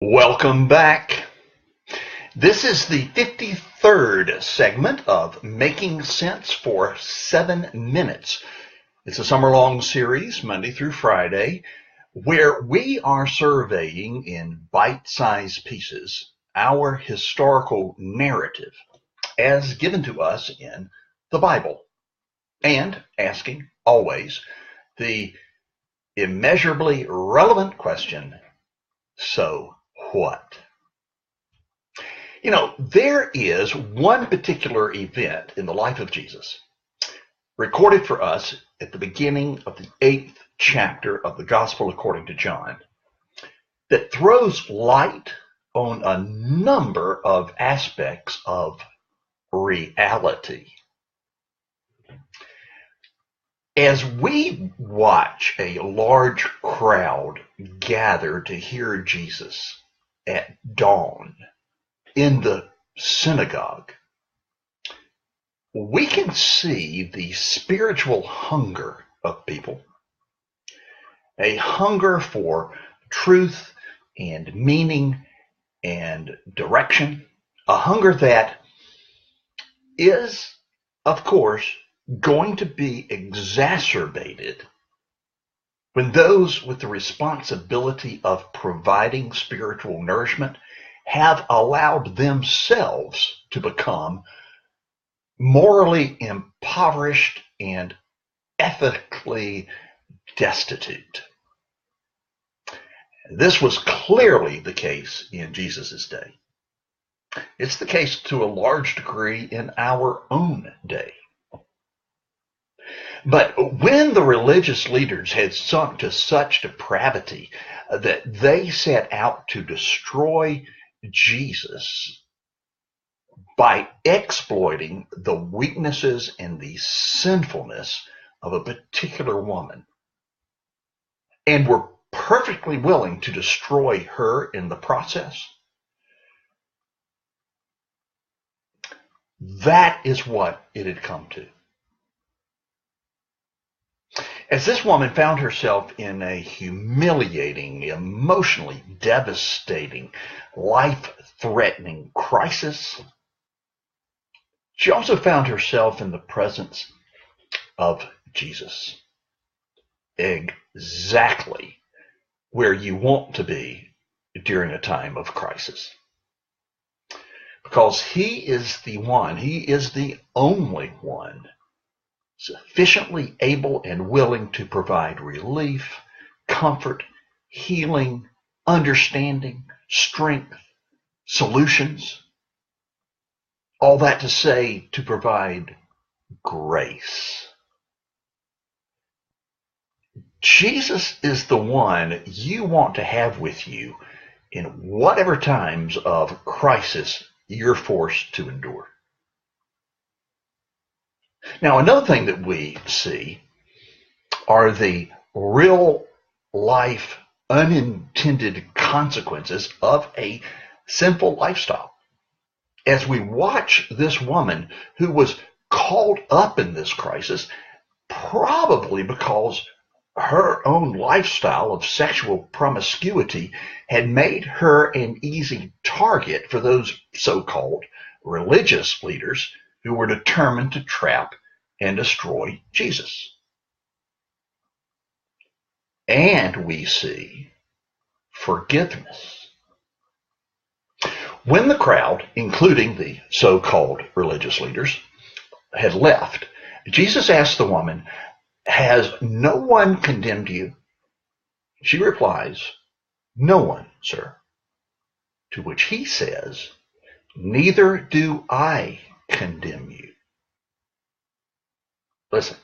Welcome back. This is the 53rd segment of Making Sense for 7 Minutes. It's a summer-long series, Monday through Friday, where we are surveying in bite-sized pieces our historical narrative as given to us in the Bible, and asking always the immeasurably relevant question, so what? There is one particular event in the life of Jesus recorded for us at the beginning of the 8th chapter of the Gospel according to John that throws light on a number of aspects of reality. As we watch a large crowd gather to hear Jesus at dawn in the synagogue, we can see the spiritual hunger of people, a hunger for truth and meaning and direction, a hunger that is, of course, going to be exacerbated when those with the responsibility of providing spiritual nourishment have allowed themselves to become morally impoverished and ethically destitute. This was clearly the case in Jesus' day. It's the case to a large degree in our own day. But when the religious leaders had sunk to such depravity that they set out to destroy Jesus by exploiting the weaknesses and the sinfulness of a particular woman, and were perfectly willing to destroy her in the process, that is what it had come to. As this woman found herself in a humiliating, emotionally devastating, life-threatening crisis, she also found herself in the presence of Jesus, exactly where you want to be during a time of crisis. Because he is the only one sufficiently able and willing to provide relief, comfort, healing, understanding, strength, solutions. All that to say, to provide grace. Jesus is the one you want to have with you in whatever times of crisis you're forced to endure. Now, another thing that we see are the real life unintended consequences of a sinful lifestyle. As we watch this woman who was caught up in this crisis, probably because her own lifestyle of sexual promiscuity had made her an easy target for those so-called religious leaders who were determined to trap and destroy Jesus. And we see forgiveness. When the crowd, including the so-called religious leaders, had left, Jesus asked the woman, "Has no one condemned you?" She replies, "No one, sir." To which he says, "Neither do I condemn you." Listen,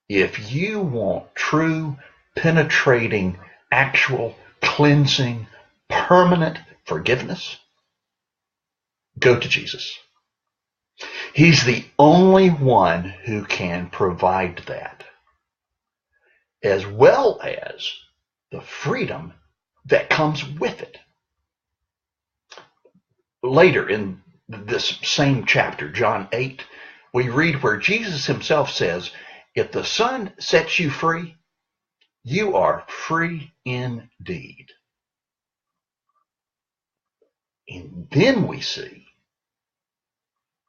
if you want true, penetrating, actual, cleansing, permanent forgiveness, go to Jesus. He's the only one who can provide that, as well as the freedom that comes with it. Later in this same chapter, John 8, we read where Jesus himself says, "If the Son sets you free, you are free indeed." And then we see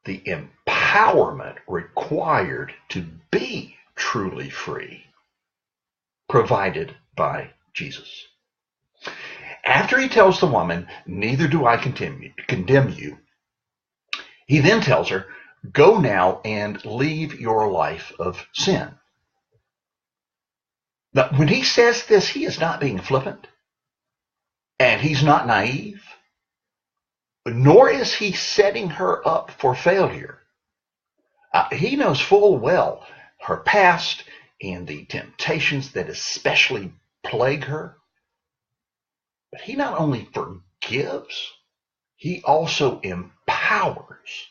the empowerment required to be truly free, provided by Jesus. After he tells the woman, neither do I condemn you, he then tells her, go now and leave your life of sin. Now, when he says this, he is not being flippant, and he's not naive, nor is he setting her up for failure. He knows full well her past and the temptations that especially plague her. But he not only forgives, he also empowers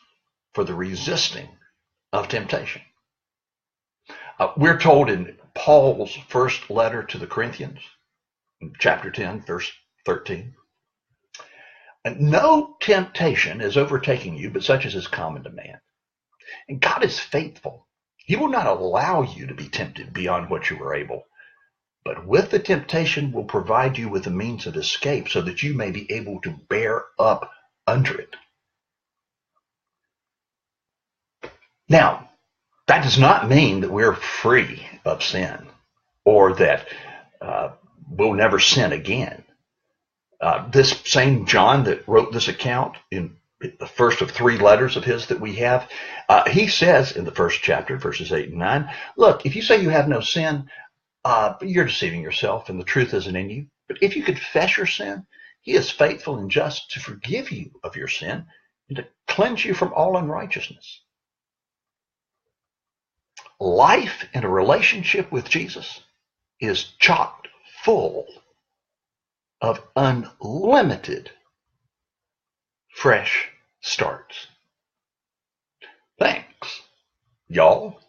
for the resisting of temptation. We're told in Paul's first letter to the Corinthians, chapter 10, verse 13, no temptation is overtaking you, but such as is common to man. And God is faithful. He will not allow you to be tempted beyond what you are able, but with the temptation will provide you with a means of escape so that you may be able to bear up under it. Now, that does not mean that we're free of sin or that we'll never sin again. This same John that wrote this account in the first of 3 letters of his that we have, he says in the first chapter, verses 8 and 9, look, if you say you have no sin, you're deceiving yourself and the truth isn't in you. But if you confess your sin, he is faithful and just to forgive you of your sin and to cleanse you from all unrighteousness. Life in a relationship with Jesus is chock full of unlimited fresh starts. Thanks, y'all.